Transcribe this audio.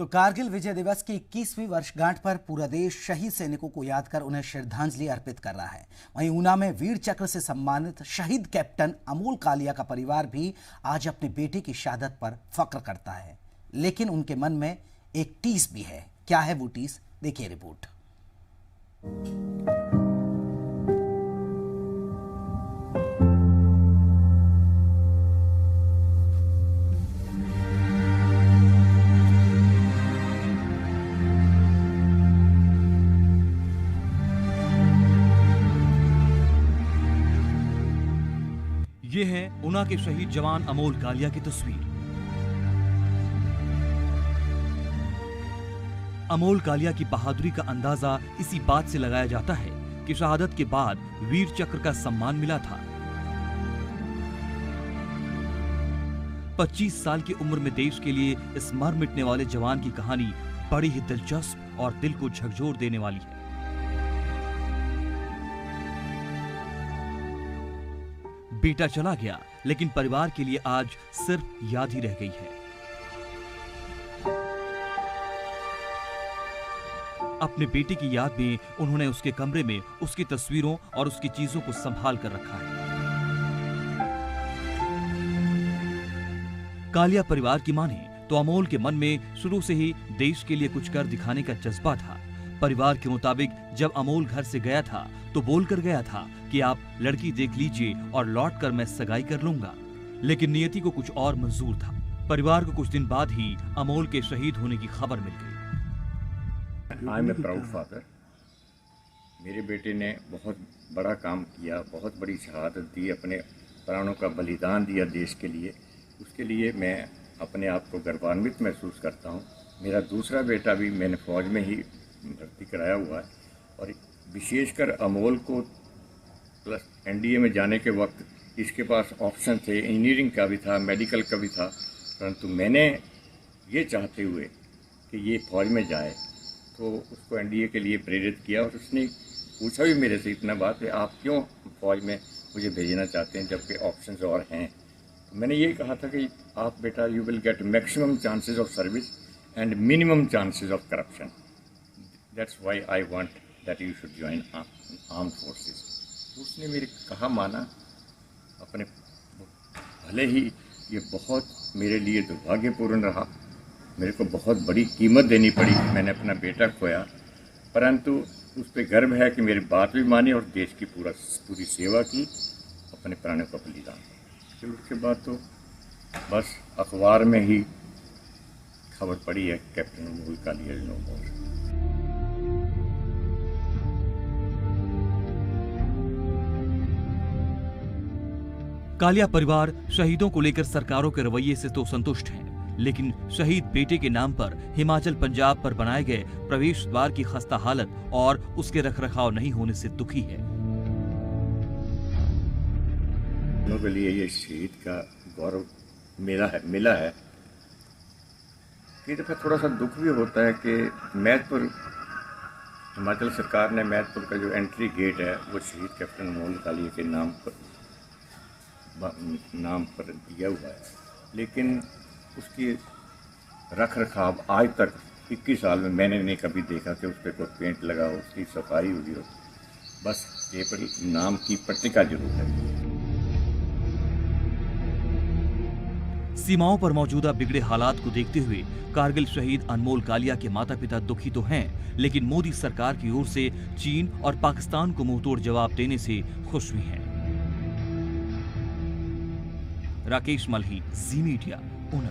तो कारगिल विजय दिवस की 21वीं वर्षगांठ पर पूरा देश शहीद सैनिकों को याद कर उन्हें श्रद्धांजलि अर्पित कर रहा है। वहीं ऊना में वीर चक्र से सम्मानित शहीद कैप्टन अमोल कालिया का परिवार भी आज अपने बेटे की शहादत पर फक्र करता है, लेकिन उनके मन में एक टीस भी है। क्या है वो टीस, देखिए रिपोर्ट। ये है ऊना के शहीद जवान अमोल कालिया की तस्वीर। अमोल कालिया की बहादुरी का अंदाजा इसी बात से लगाया जाता है कि शहादत के बाद वीर चक्र का सम्मान मिला था। 25 साल की उम्र में देश के लिए इस मर मिटने वाले जवान की कहानी बड़ी ही दिलचस्प और दिल को झकझोर देने वाली है। बेटा चला गया, लेकिन परिवार के लिए आज सिर्फ याद ही रह गई है। अपने बेटे की याद में उन्होंने उसके कमरे में उसकी तस्वीरों और उसकी चीजों को संभाल कर रखा है। कालिया परिवार की माने तो अमोल के मन में शुरू से ही देश के लिए कुछ कर दिखाने का जज्बा था। परिवार के मुताबिक जब अमोल घर से गया था तो बोलकर गया था कि आप लड़की देख लीजिए और लौटकर मैं सगाई कर लूंगा, लेकिन नियति को कुछ और मंजूर था। परिवार को कुछ दिन बाद ही अमोल के शहीद होने की खबर मिल गई। I am a proud father. मेरे बेटे ने बहुत बड़ा काम किया, बहुत बड़ी शहादत दी, अपने प्राणों का बलिदान दिया देश के लिए। उसके लिए मैं अपने आप को गर्वान्वित महसूस करता हूँ। मेरा दूसरा बेटा भी मैंने फौज में ही भर्ती कराया हुआ है और विशेषकर अमोल को प्लस एनडीए में जाने के वक्त इसके पास ऑप्शन थे, इंजीनियरिंग का भी था, मेडिकल का भी था, परंतु मैंने ये चाहते हुए कि ये फौज में जाए तो उसको एनडीए के लिए प्रेरित किया। और उसने पूछा भी मेरे से इतना बात है, आप क्यों फौज में मुझे भेजना चाहते हैं जबकि ऑप्शंस और हैं। तो मैंने ये कहा था कि आप बेटा you will get maximum chances of service and minimum chances of corruption. That's why I want that you should join arm forces. तो उसने मेरी कहा माना। अपने भले ही ये बहुत मेरे लिए दुर्भाग्यपूर्ण रहा, मेरे को बहुत बड़ी कीमत देनी पड़ी, मैंने अपना बेटा खोया, परंतु उस पर गर्व है कि मेरी बात भी मानी और देश की पूरी सेवा की, अपने प्राणों का बलिदान। फिर उसके बाद तो बस अखबार में ही खबर पड़ी है कैप्टन अमोल कालिया नो मोर। कालिया परिवार शहीदों को लेकर सरकारों के रवैये से तो संतुष्ट है, लेकिन शहीद बेटे के नाम पर हिमाचल पंजाब पर बनाए गए प्रवेश द्वार की खस्ता हालत और उसके रखरखाव नहीं होने से दुखी है। दोनों के लिए ये शहीद का गौरव मिला है। कई दफा थोड़ा सा दुख भी होता है कि मैदपुर, हिमाचल सरकार ने मैदपुर का जो एंट्री गेट है वो शहीद कैप्टन अमोल कालिया के नाम पर दिया हुआ है, लेकिन उसकी रख रखाव आज तक 21 साल में मैंने नहीं कभी देखा कि उस पर कोई पेंट लगा हो, उसकी सफाई हुई हो। बस केवल नाम की पट्टिका जरूर है। सीमाओं पर मौजूदा बिगड़े हालात को देखते हुए कारगिल शहीद अनमोल कालिया के माता पिता दुखी तो हैं, लेकिन मोदी सरकार की ओर से चीन और पाकिस्तान को मुंहतोड़ जवाब देने से खुश भी हैं। राकेश मल्ही, जी मीडिया, ऊना।